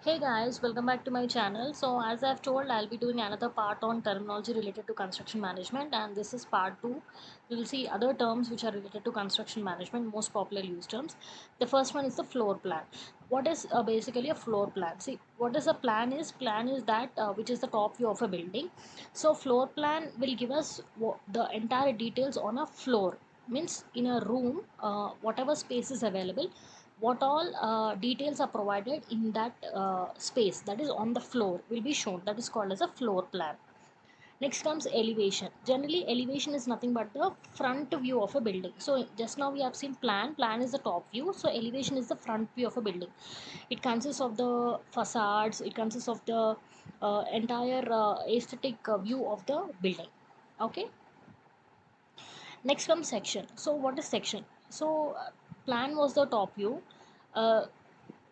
Hey guys, welcome back to my channel. So as I've told, I'll be doing another part on terminology related to construction management, and this is part 2. We'll see other terms which are related to construction management, most popular used terms. The first one is the floor plan. What is basically a floor plan? See, what is a plan is? Plan is that which is the top view of a building. So floor plan will give us the entire details on a floor. Means in a room, whatever space is available, what all details are provided in that space that is on the floor will be shown. That is called as a floor plan. Next comes elevation. Generally elevation is nothing but the front view of a building. So just now we have seen plan is the top view, so elevation is the front view of a building. It consists of the facades, it consists of the entire aesthetic view of the building. Okay. Next comes section. So what is section? So plan was the top view. uh,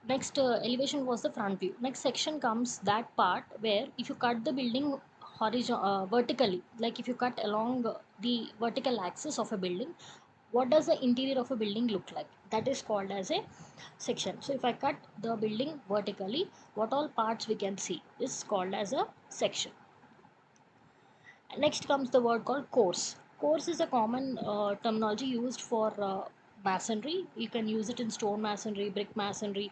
Next elevation was the front view. Next section comes that part where if you cut the building vertically, like if you cut along the vertical axis of a building, what does the interior of a building look like? That is called as a section. So if I cut the building vertically, what all parts we can see is called as a section. Next comes the word called course. Course is a common terminology used for masonry. You can use it in stone masonry, brick masonry,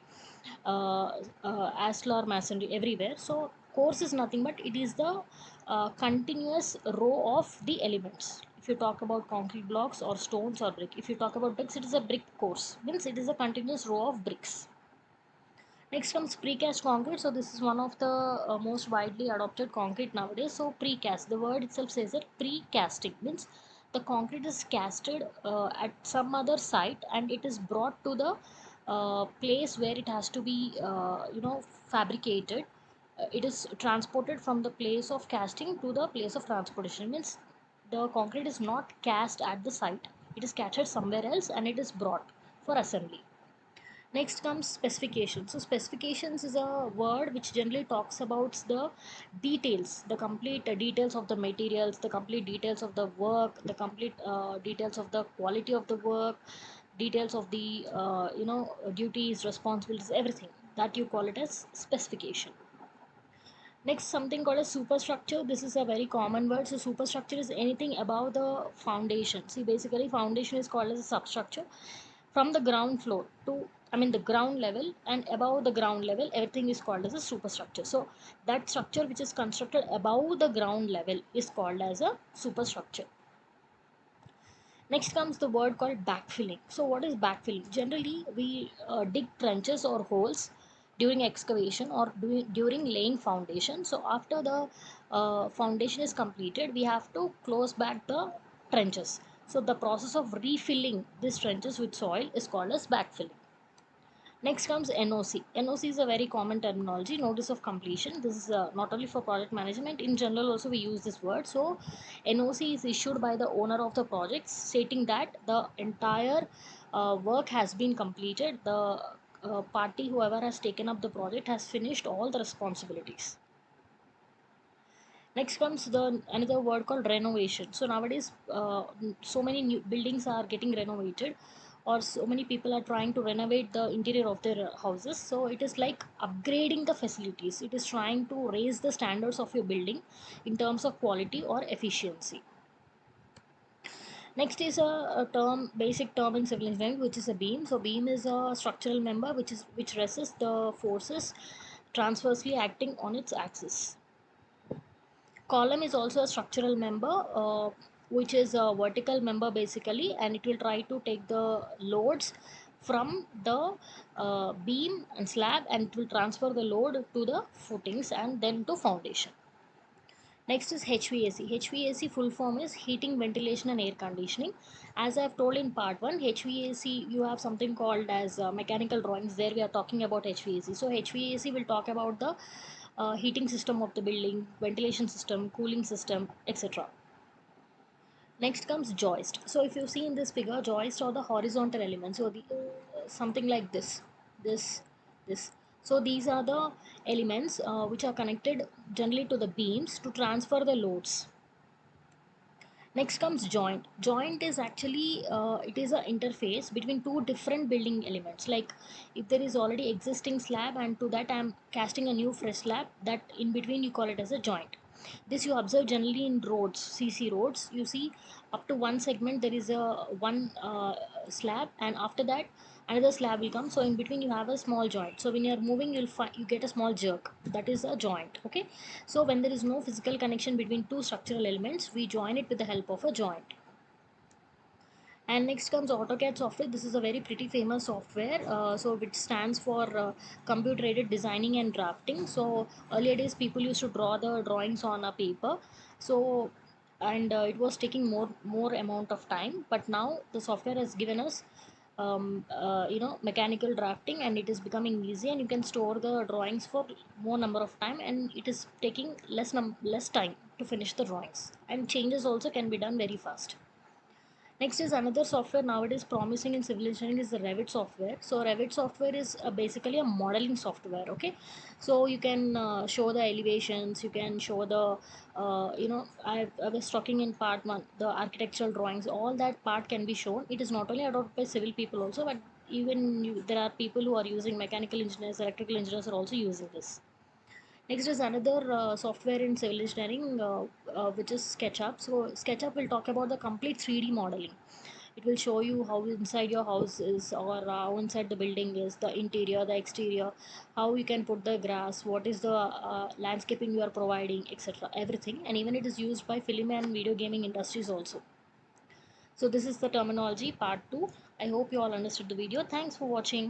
ashlar masonry, everywhere. So course is nothing but it is the continuous row of the elements. If you talk about concrete blocks or stones or brick, if you talk about bricks, it is a brick course. Means it is a continuous row of bricks. Next comes precast concrete. So this is one of the most widely adopted concrete nowadays. So precast, the word itself says that precasting means the concrete is casted at some other site and it is brought to the place where it has to be fabricated. It is transported from the place of casting to the place of transportation. Means the concrete is not cast at the site. It is captured somewhere else and it is brought for assembly. Next comes specifications. So specifications is a word which generally talks about the details, the complete details of the materials, the complete details of the work, the complete details of the quality of the work, details of the duties, responsibilities, everything that you call it as specification. Next, something called a superstructure. This is a very common word. So superstructure is anything above the foundation. See, basically foundation is called as a substructure. From the ground floor to, I mean, the ground level and above the ground level, everything is called as a superstructure. So that structure which is constructed above the ground level is called as a superstructure. Next comes the word called backfilling. So what is backfilling? Generally, we dig trenches or holes during excavation or during laying foundation. So after the foundation is completed, we have to close back the trenches. So the process of refilling these trenches with soil is called as backfilling. Next comes NOC. NOC is a very common terminology, notice of completion. This is not only for project management, in general also we use this word. So NOC is issued by the owner of the project stating that the entire work has been completed. The party, whoever has taken up the project, has finished all the responsibilities. Next comes the another word called renovation. So nowadays, so many new buildings are getting renovated, or so many people are trying to renovate the interior of their houses. So it is like upgrading the facilities. It is trying to raise the standards of your building in terms of quality or efficiency. Next is a term, basic term in civil engineering, which is a beam. So beam is a structural member which resists the forces transversely acting on its axis. Column is also a structural member, which is a vertical member basically, and it will try to take the loads from the beam and slab, and it will transfer the load to the footings and then to foundation. Next is HVAC. HVAC full form is heating, ventilation and air conditioning. As I have told in part 1, HVAC, you have something called as mechanical drawings. There we are talking about HVAC. So HVAC will talk about the heating system of the building, ventilation system, cooling system, etc. Next comes joist. So if you see in this figure, joist are the horizontal elements. So the something like this, this. So these are the elements which are connected generally to the beams to transfer the loads. Next comes joint. Joint is actually it is a interface between two different building elements. Like if there is already existing slab and to that I'm casting a new fresh slab, that in between you call it as a joint. This you observe generally in roads, CC roads. You see up to one segment there is a one slab, and after that another slab will come. So in between you have a small joint. So when you are moving, you'll find you get a small jerk. That is a joint. Okay. So when there is no physical connection between two structural elements, we join it with the help of a joint. And next comes AutoCAD software. This is a very pretty famous software. So which stands for computer aided designing and drafting. So earlier days people used to draw the drawings on a paper. So and it was taking more amount of time. But now the software has given us mechanical drafting, and it is becoming easy, and you can store the drawings for more number of time, and it is taking less time to finish the drawings, and changes also can be done very fast. Next is another software nowadays promising in civil engineering is the Revit software. So Revit software is basically a modeling software. Okay, so you can show the elevations, you can show the I was talking in part one, the architectural drawings, all that part can be shown. It is not only adopted by civil people also, but even there are people who are using, mechanical engineers, electrical engineers are also using this. Next is another software in civil engineering, which is SketchUp. So SketchUp will talk about the complete 3D modeling. It will show you how inside your house is, or how inside the building is, the interior, the exterior, how you can put the grass, what is the landscaping you are providing, etc. Everything, and even it is used by film and video gaming industries also. So this is the terminology part 2. I hope you all understood the video. Thanks for watching.